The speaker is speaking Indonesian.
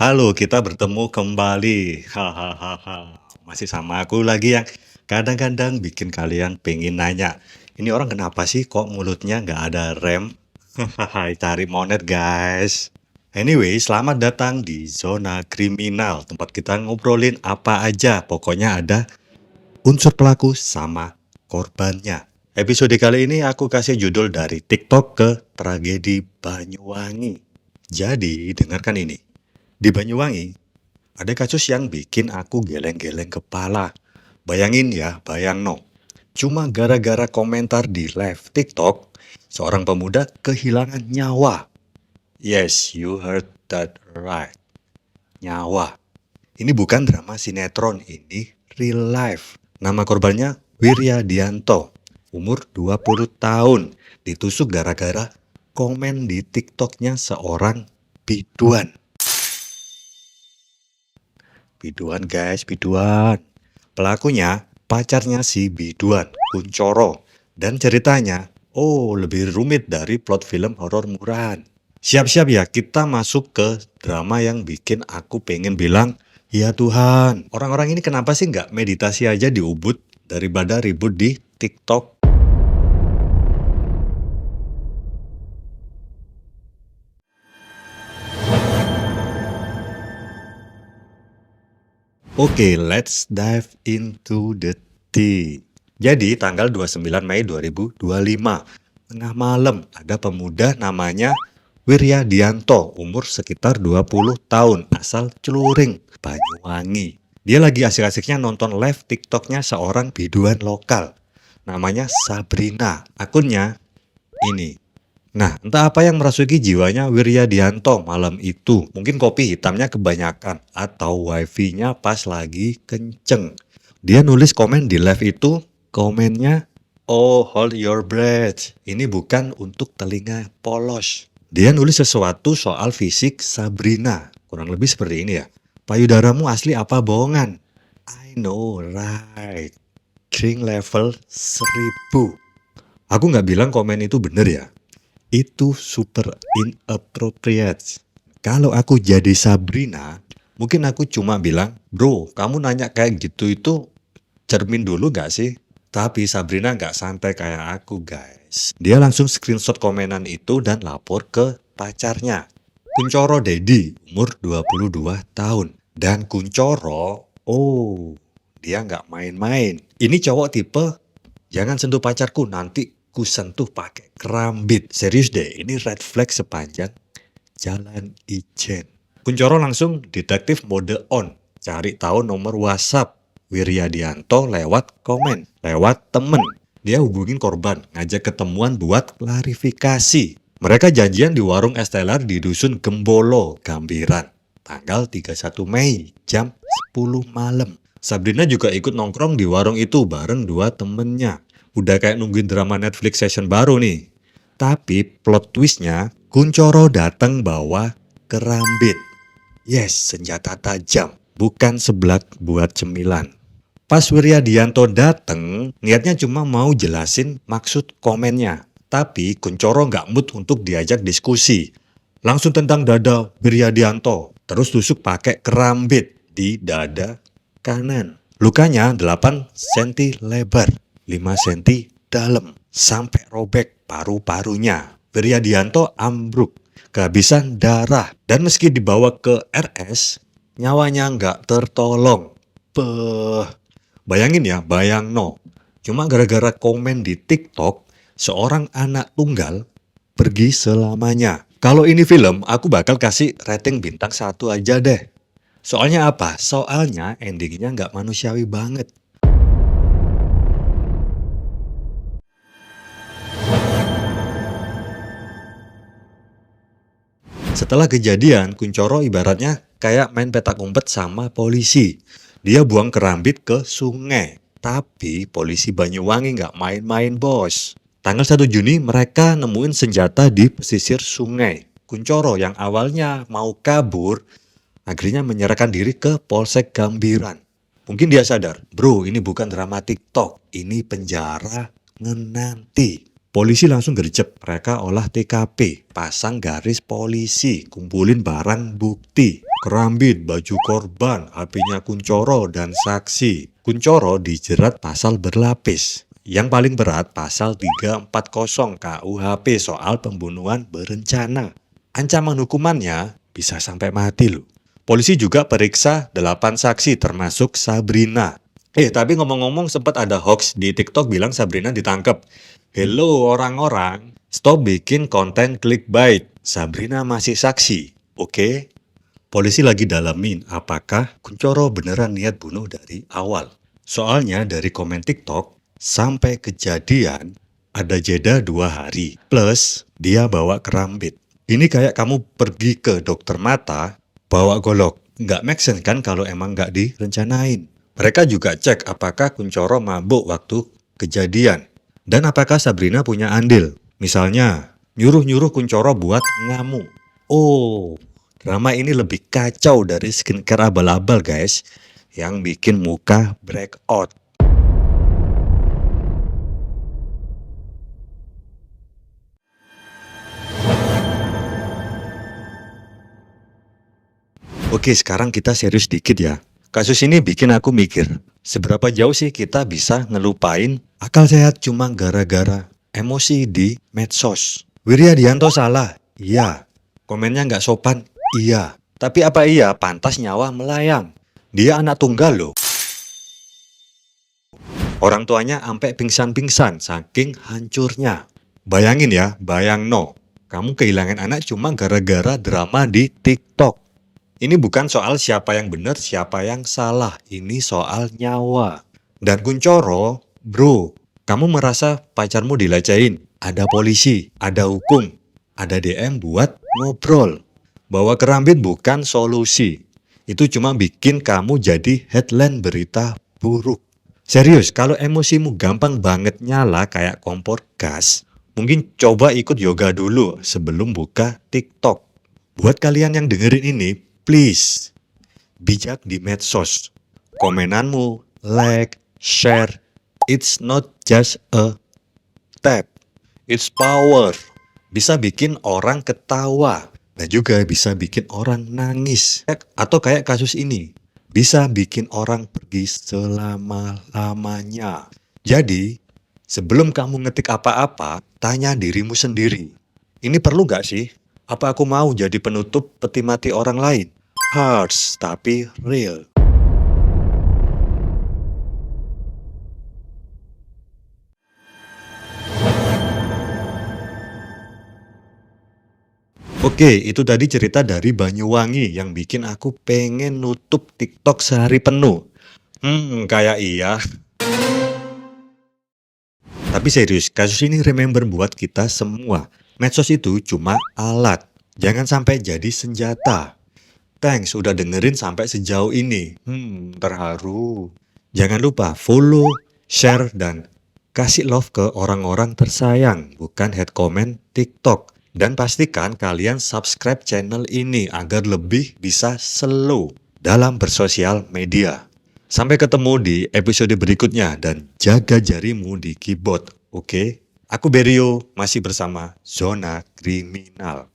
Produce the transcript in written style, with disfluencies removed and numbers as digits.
Halo, kita bertemu kembali. Hahaha. Masih sama aku lagi yang kadang-kadang bikin kalian pengen nanya. Ini orang kenapa sih kok mulutnya nggak ada rem? Hahaha, cari monet guys. Anyway, selamat datang di Zona Kriminal. Tempat kita ngobrolin apa aja. Pokoknya ada unsur pelaku sama korbannya. Episode kali ini aku kasih judul dari TikTok ke tragedi Banyuwangi. Jadi, dengarkan ini. Di Banyuwangi, ada kasus yang bikin aku geleng-geleng kepala. Bayangin ya, bayang no. Cuma gara-gara komentar di live TikTok, seorang pemuda kehilangan nyawa. Yes, you heard that right. Nyawa. Ini bukan drama sinetron, ini real life. Nama korbannya Wiryadianto, umur 20 tahun. Ditusuk gara-gara komen di TikToknya seorang biduan. Biduan guys, biduan. Pelakunya pacarnya si biduan, Kuncoro. Dan ceritanya, lebih rumit dari plot film horor murahan. Siap-siap ya, kita masuk ke drama yang bikin aku pengen bilang, ya Tuhan, orang-orang ini kenapa sih nggak meditasi aja di Ubud daripada ribut di TikTok? Oke, let's dive into the tea. Jadi, tanggal 29 Mei 2025, tengah malam ada pemuda namanya Wiryadianto, umur sekitar 20 tahun, asal Celuring, Banyuwangi. Dia lagi asik-asiknya nonton live TikToknya seorang biduan lokal. Namanya Sabrina, akunnya ini. Nah, entah apa yang merasuki jiwanya Wiryadianto malam itu. Mungkin kopi hitamnya kebanyakan atau wifi-nya pas lagi kenceng. Dia nulis komen di live itu, komennya, "Oh, hold your breath. Ini bukan untuk telinga polos." Dia nulis sesuatu soal fisik Sabrina. Kurang lebih seperti ini ya. Payudaramu asli apa bohongan? I know, right. Drink level 1000. Aku nggak bilang komen itu bener ya. Itu super inappropriate. Kalau aku jadi Sabrina, mungkin aku cuma bilang, bro, kamu nanya kayak gitu itu cermin dulu gak sih? Tapi Sabrina gak santai kayak aku guys. Dia langsung screenshot komenan itu dan lapor ke pacarnya. Kuncoro Dedi, umur 22 tahun. Dan Kuncoro, dia gak main-main. Ini cowok tipe, jangan sentuh pacarku, nanti ku sentuh pakai kerambit. Serius deh, ini red flag sepanjang Jalan Ijen. Kuncoro langsung detektif mode on. Cari tahu nomor WhatsApp Wiryadianto lewat komen, lewat temen. Dia hubungin korban, ngajak ketemuan buat klarifikasi. Mereka janjian di warung Estelar di Dusun Gembolo, Gambiran. Tanggal 31 Mei, jam 10 malam. Sabrina juga ikut nongkrong di warung itu bareng dua temennya. Udah kayak nungguin drama Netflix season baru nih. Tapi plot twistnya, Kuncoro datang bawa kerambit. Yes, senjata tajam, bukan seblak buat cemilan. Pas Wiryadianto datang, niatnya cuma mau jelasin maksud komennya. Tapi Kuncoro nggak mood untuk diajak diskusi. Langsung tendang dada Wiryadianto, terus tusuk pakai kerambit di dada kanan. Lukanya 8 cm lebar. 5 cm dalam, sampai robek paru-parunya. Wiryadianto ambruk, kehabisan darah, dan meski dibawa ke RS, nyawanya nggak tertolong. Bayangin ya, bayang no. Cuma gara-gara komen di TikTok, seorang anak tunggal pergi selamanya. Kalau ini film, aku bakal kasih rating bintang 1 aja deh. Soalnya apa? Soalnya endingnya nggak manusiawi banget. Setelah kejadian, Kuncoro ibaratnya kayak main petak umpet sama polisi. Dia buang kerambit ke sungai. Tapi polisi Banyuwangi nggak main-main bos. Tanggal 1 Juni mereka nemuin senjata di pesisir sungai. Kuncoro yang awalnya mau kabur, akhirnya menyerahkan diri ke Polsek Gambiran. Mungkin dia sadar, bro ini bukan drama TikTok, ini penjara ngenanti. Polisi langsung gercep, mereka olah TKP, pasang garis polisi, kumpulin barang bukti. Kerambit, baju korban, HP-nya Kuncoro, dan saksi. Kuncoro dijerat pasal berlapis. Yang paling berat pasal 340 KUHP soal pembunuhan berencana. Ancaman hukumannya bisa sampai mati loh. Polisi juga periksa 8 saksi termasuk Sabrina. Tapi ngomong-ngomong sempat ada hoax di TikTok bilang Sabrina ditangkap. Hello orang-orang, stop bikin konten clickbait. Sabrina masih saksi, oke? Polisi lagi dalamin apakah Kuncoro beneran niat bunuh dari awal. Soalnya dari komen TikTok sampai kejadian ada jeda 2 hari. Plus dia bawa kerambit. Ini kayak kamu pergi ke dokter mata bawa golok. Nggak make sense kan kalau emang nggak direncanain. Mereka juga cek apakah Kuncoro mabuk waktu kejadian. Dan apakah Sabrina punya andil. Misalnya nyuruh-nyuruh Kuncoro buat ngamuk. Oh, drama ini lebih kacau dari skincare abal-abal guys, yang bikin muka breakout. Oke, sekarang kita serius dikit ya. Kasus ini bikin aku mikir, seberapa jauh sih kita bisa ngelupain akal sehat cuma gara-gara emosi di medsos. Wiryadianto salah? Iya. Komennya nggak sopan? Iya. Tapi apa iya pantas nyawa melayang? Dia anak tunggal loh. Orang tuanya ampe pingsan-pingsan saking hancurnya. Bayangin ya, bayang no. Kamu kehilangan anak cuma gara-gara drama di TikTok. Ini bukan soal siapa yang benar, siapa yang salah. Ini soal nyawa. Dan Kuncoro, bro, kamu merasa pacarmu dilecehin? Ada polisi, ada hukum, ada DM buat ngobrol. Bawa kerambit bukan solusi. Itu cuma bikin kamu jadi headline berita buruk. Serius, kalau emosimu gampang banget nyala kayak kompor gas, mungkin coba ikut yoga dulu sebelum buka TikTok. Buat kalian yang dengerin ini, please, bijak di medsos. Komenanmu, like, share, it's not just a tab, it's power. Bisa bikin orang ketawa, dan juga bisa bikin orang nangis. Atau kayak kasus ini, bisa bikin orang pergi selama-lamanya. Jadi, sebelum kamu ngetik apa-apa, tanya dirimu sendiri. Ini perlu gak sih? Apa aku mau jadi penutup peti mati orang lain? Harsh, tapi real. Oke, itu tadi cerita dari Banyuwangi yang bikin aku pengen nutup TikTok sehari penuh. Kayak iya. Tapi serius, kasus ini remember buat kita semua. Medsos itu cuma alat. Jangan sampai jadi senjata. Thanks udah dengerin sampai sejauh ini. Terharu. Jangan lupa follow, share, dan kasih love ke orang-orang tersayang. Bukan head comment TikTok. Dan pastikan kalian subscribe channel ini agar lebih bisa slow dalam bersosial media. Sampai ketemu di episode berikutnya dan jaga jarimu di keyboard, oke? Aku Berio, masih bersama Zona Kriminal.